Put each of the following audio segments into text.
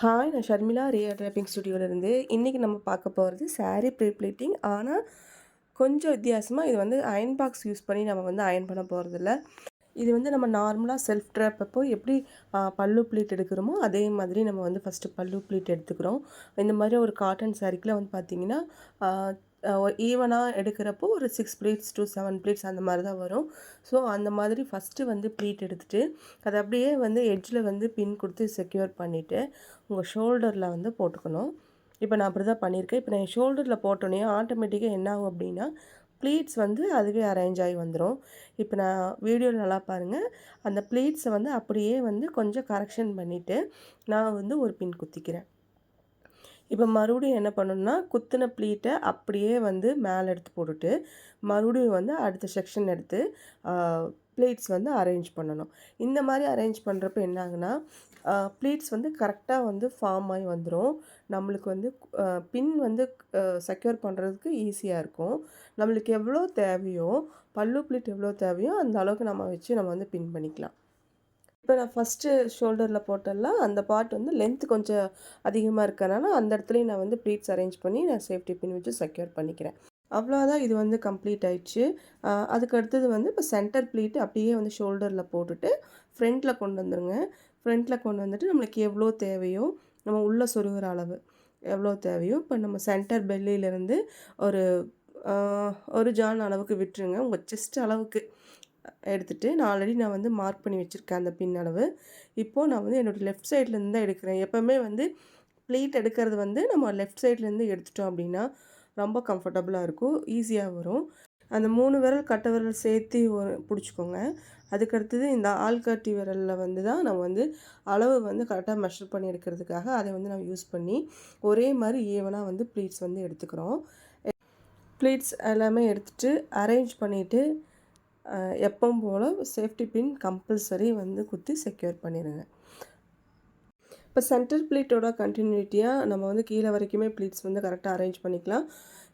Hi, நான் Sharmila Riya dropping ஸ்டுடியோவிலேருந்து. இன்றைக்கி நம்ம பார்க்க போகிறது சாரீ ப்ரீ ப்ளீட்டிங். ஆனால் கொஞ்சம் வித்தியாசமாக இது வந்து அயன் பாக்ஸ் யூஸ் பண்ணி நம்ம வந்து அயன் பண்ண போகிறதில்ல. இது வந்து நம்ம நார்மலாக செல்ஃப் ட்ராப் அப்போ எப்படி பல்லு ப்ளீட் எடுக்கிறோமோ அதே மாதிரி நம்ம வந்து ஃபஸ்ட்டு பல்லு ப்ளீட் எடுத்துக்கிறோம். இந்த மாதிரி ஒரு காட்டன் சாரீக்குலாம் வந்து பார்த்திங்கன்னா ஈவனாக எடுக்கிறப்போ ஒரு 6 ப்ளீட்ஸ் டு 7 ப்ளீட்ஸ் அந்த மாதிரி தான் வரும். ஸோ அந்த மாதிரி ஃபஸ்ட்டு வந்து ப்ளீட் எடுத்துகிட்டு அதை அப்படியே வந்து எட்ஜில் வந்து பின் கொடுத்து செக்யூர் பண்ணிவிட்டு உங்கள் ஷோல்டரில் வந்து போட்டுக்கணும். இப்போ நான் அப்படி தான் பண்ணியிருக்கேன். இப்போ நான் ஷோல்டரில் போட்டோன்னே ஆட்டோமேட்டிக்காக என்ன ஆகும் அப்படின்னா ப்ளீட்ஸ் வந்து அதுவே அரேஞ்ச் ஆகி வந்துடும். இப்போ நான் வீடியோவில் நல்லா பாருங்கள். அந்த ப்ளீட்ஸை வந்து அப்படியே வந்து கொஞ்சம் கரெக்ஷன் பண்ணிவிட்டு நான் வந்து ஒரு பின் குத்திக்கிறேன். இப்போ மறுபடியும் என்ன பண்ணணும்னா குத்தின ப்ளீட்டை அப்படியே வந்து மேலே எடுத்து போட்டுட்டு மறுபடியும் வந்து அடுத்த செக்ஷன் எடுத்து ப்ளீட்ஸ் வந்து அரேஞ்ச் பண்ணணும். இந்த மாதிரி அரேஞ்ச் பண்ணுறப்ப என்ன ஆகுனா ப்ளீட்ஸ் வந்து கரெக்டாக வந்து ஃபார்ம் ஆகி வந்துடும். நம்மளுக்கு வந்து பின் வந்து செக்யூர் பண்ணுறதுக்கு ஈஸியாக இருக்கும். நம்மளுக்கு எவ்வளோ தேவையோ பல்லு ப்ளீட் எவ்வளோ தேவையோ அந்த அளவுக்கு நம்ம வச்சு நம்ம வந்து பின் பண்ணிக்கலாம். இப்போ நான் ஃபஸ்ட்டு ஷோல்டரில் போட்டெல்லாம் அந்த பார்ட் வந்து லென்த் கொஞ்சம் அதிகமாக இருக்கறனால அந்த இடத்துலையும் நான் வந்து ப்ளீட்ஸ் அரேஞ்ச் பண்ணி நான் சேஃப்டி பின் வச்சு செக்யூர் பண்ணிக்கிறேன். அவ்வளோதான், இது வந்து கம்ப்ளீட் ஆயிடுச்சு. அதுக்கு அடுத்தது வந்து இப்போ சென்டர் ப்ளீட் அப்படியே வந்து ஷோல்டரில் போட்டுட்டு ஃப்ரண்ட்டில் கொண்டு வந்துடுங்க. ஃப்ரண்ட்டில் கொண்டு வந்துட்டு நம்மளுக்கு எவ்வளோ தேவையோ நம்ம உள்ளே சொருகிற அளவு எவ்வளோ தேவையோ இப்போ நம்ம சென்டர் பெல்லியிலேருந்து ஒரு ஒரு ஜான் அளவுக்கு விட்டுருங்க. உங்கள் செஸ்ட் அளவுக்கு எடுத்துகிட்டு நான் வந்து மார்க் பண்ணி வச்சுருக்கேன் அந்த பின் அளவு. இப்போது நான் வந்து என்னோடய லெஃப்ட் சைட்லேருந்து தான் எடுக்கிறேன். எப்போவுமே வந்து ப்ளீட் எடுக்கிறது வந்து நம்ம லெஃப்ட் சைட்லேருந்து எடுத்துட்டோம் அப்படின்னா ரொம்ப கம்ஃபர்டபுளாக இருக்கும், ஈஸியாக வரும். அந்த 3 விரல் கட்டை விரல் சேர்த்து பிடிச்சிக்கோங்க. அதுக்கடுத்தது இந்த ஆள்காட்டி விரலில் வந்து தான் நம்ம வந்து அளவு வந்து கரெக்டாக மெஷர் பண்ணி எடுக்கிறதுக்காக அதை வந்து நம்ம யூஸ் பண்ணி ஒரே மாதிரி ஈவனாக வந்து ப்ளீட்ஸ் வந்து எடுத்துக்கிறோம். ப்ளீட்ஸ் எல்லாமே எடுத்துகிட்டு அரேஞ்ச் பண்ணிவிட்டு எப்பவும் போல் சேஃப்டி பின் கம்பல்சரி வந்து குத்தி செக்யூர் பண்ணிடுங்க. இப்போ சென்டர் ப்ளீட்டோட கண்டினியூட்டியாக நம்ம வந்து கீழே வரைக்குமே ப்ளீட்ஸ் வந்து கரெக்டாக அரேஞ்ச் பண்ணிக்கலாம்.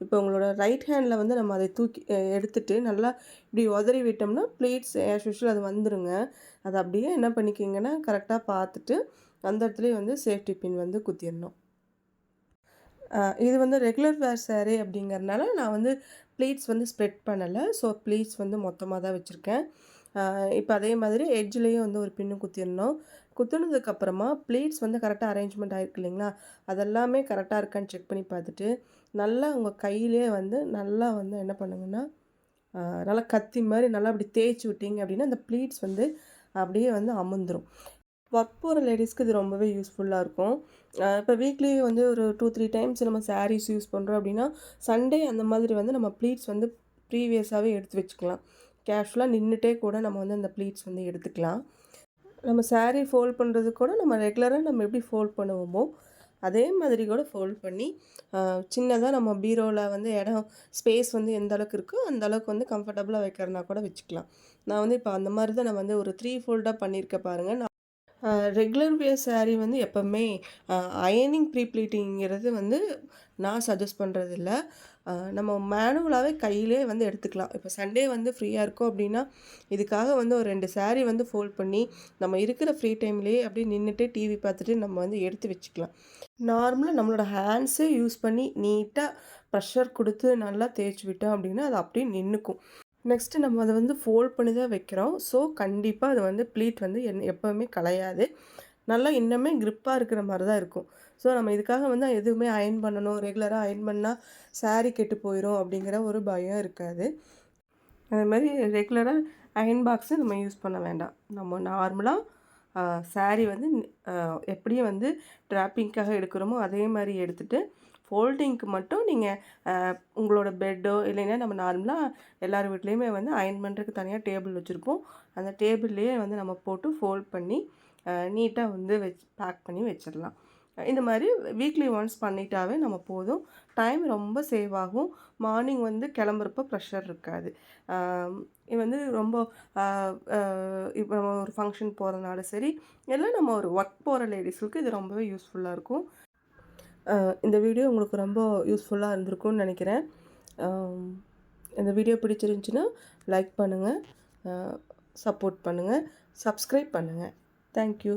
இப்போ உங்களோட ரைட் ஹேண்டில் வந்து நம்ம அதை தூக்கி எடுத்துகிட்டு நல்லா இப்படி உதறி விட்டோம்னா ப்ளீட்ஸ் ஆஸ் யூஷுவல் அது வந்துடுங்க. அதை அப்படியே என்ன பண்ணிக்கிங்கன்னா கரெக்டாக பார்த்துட்டு அந்த இடத்துலையே வந்து சேஃப்டி பின் வந்து குத்திடணும். இது வந்து ரெகுலர் வேர் சாரீ அப்படிங்கிறதுனால நான் வந்து ப்ளீட்ஸ் வந்து ஸ்ப்ரெட் பண்ணலை. ஸோ ப்ளீட்ஸ் வந்து மொத்தமாக தான் வச்சுருக்கேன். இப்போ அதே மாதிரி எட்ஜ்லேயும் வந்து ஒரு பின்னு குத்திடணும். குத்துனதுக்கப்புறமா ப்ளீட்ஸ் வந்து கரெக்டாக அரேஞ்ச்மெண்ட் ஆகிருக்கு இல்லைங்களா, அதெல்லாமே கரெக்டாக இருக்கான்னு செக் பண்ணி பார்த்துட்டு நல்லா உங்கள் கையிலே வந்து நல்லா வந்து என்ன பண்ணுங்கன்னா நல்லா கத்தி மாதிரி நல்லா அப்படி தேய்ச்சி விட்டீங்க அப்படின்னா அந்த ப்ளீட்ஸ் வந்து அப்படியே வந்து அமுந்துடும். ஒர்க் போகிற லேடிஸ்க்கு இது ரொம்பவே யூஸ்ஃபுல்லாக இருக்கும். இப்போ வீக்லி வந்து ஒரு 2-3 டைம்ஸ் நம்ம சாரீஸ் யூஸ் பண்ணுறோம் அப்படின்னா சண்டே அந்த மாதிரி வந்து நம்ம ப்ளீட்ஸ் வந்து ப்ரீவியஸாகவே எடுத்து வச்சுக்கலாம். கேஷுவலாக நின்றுட்டே கூட நம்ம வந்து அந்த ப்ளீட்ஸ் வந்து எடுத்துக்கலாம். நம்ம சாரீ ஃபோல்ட் பண்ணுறது கூட நம்ம ரெகுலராக நம்ம எப்படி ஃபோல்ட் பண்ணுவோமோ அதே மாதிரி கூட ஃபோல்ட் பண்ணி சின்னதாக நம்ம பீரோவில் வந்து இடம் ஸ்பேஸ் வந்து எந்த அளவுக்கு இருக்கோ அந்த அளவுக்கு வந்து கம்ஃபர்டபுளாக வைக்கிறனா கூட வச்சுக்கலாம். நான் வந்து இப்போ அந்த மாதிரி தான் நான் வந்து ஒரு 3 ஃபோல்டாக பண்ணியிருக்கேன் பாருங்கள். ரெகுலர் வேர் சாரீ வந்து எப்போவுமே அயனிங் ப்ரீ ப்ளீட்டிங்கிறது வந்து நான் சஜஸ்ட் பண்ணுறதில்ல. நம்ம மேனுவலாகவே கையிலே வந்து எடுத்துக்கலாம். இப்போ சண்டே வந்து ஃப்ரீயாக இருக்கோம் அப்படின்னா இதுக்காக வந்து ஒரு 2 சாரீ வந்து ஃபோல்ட் பண்ணி நம்ம இருக்கிற ஃப்ரீ டைம்லேயே அப்படியே நின்றுட்டு டிவி பார்த்துட்டு நம்ம வந்து எடுத்து வச்சுக்கலாம். நார்மலாக நம்மளோட ஹேண்ட்ஸே யூஸ் பண்ணி நீட்டாக ப்ரெஷர் கொடுத்து நல்லா தேய்ச்சி விட்டோம் அப்படின்னா அது அப்படியே நின்றுக்கும். நெக்ஸ்ட்டு நம்ம அதை வந்து ஃபோல்ட் பண்ணி தான் வைக்கிறோம். ஸோ கண்டிப்பாக அது வந்து ப்ளீட் வந்து எப்போவுமே கலையாது. நல்லா இன்னுமே க்ரிப்பாக இருக்கிற மாதிரி தான் இருக்கும். ஸோ நம்ம இதுக்காக வந்து எதுவுமே அயர்ன் பண்ணணும், ரெகுலராக அயர்ன் பண்ணால் சாரீ கெட்டு போயிடும் அப்படிங்கிற ஒரு பயம் இருக்காது. அதுமாதிரி ரெகுலராக அயர்ன் பாக்ஸு நம்ம யூஸ் பண்ண வேண்டாம். நம்ம நார்மலாக சாரீ வந்து எப்படியும் வந்து ட்ராப்பிங்க்காக எடுக்கிறோமோ அதே மாதிரி எடுத்துகிட்டு ஃபோல்டிங்க்கு மட்டும் நீங்கள் உங்களோட பெட்டோ இல்லைன்னா நம்ம நார்மலாக எல்லார் வீட்லேயுமே வந்து அயர்ன் பண்ணுறதுக்கு தனியாக டேபிள் வச்சுருப்போம். அந்த டேபிள்லேயே வந்து நம்ம போட்டு ஃபோல்ட் பண்ணி நீட்டாக வந்து பேக் பண்ணி வச்சிடலாம். இந்த மாதிரி வீக்லி ஒன்ஸ் பண்ணிட்டாவே நம்ம போதும். டைம் ரொம்ப சேவ் ஆகும். மார்னிங் வந்து கிளம்புறப்போ ப்ரெஷர் இருக்காது. இது வந்து ரொம்ப இப்போ நம்ம ஒரு ஃபங்க்ஷன் போகிறதுனால சரி இல்லை நம்ம ஒரு ஒர்க் போகிற லேடிஸுக்கு இது ரொம்பவே யூஸ்ஃபுல்லாக இருக்கும். இந்த வீடியோ உங்களுக்கு ரொம்ப யூஸ்ஃபுல்லாக இருந்திருக்கும்னு நினைக்கிறேன். இந்த வீடியோ பிடிச்சிருந்துச்சின்னா லைக் பண்ணுங்கள், சப்போர்ட் பண்ணுங்கள், சப்ஸ்கிரைப் பண்ணுங்கள். தேங்க்யூ.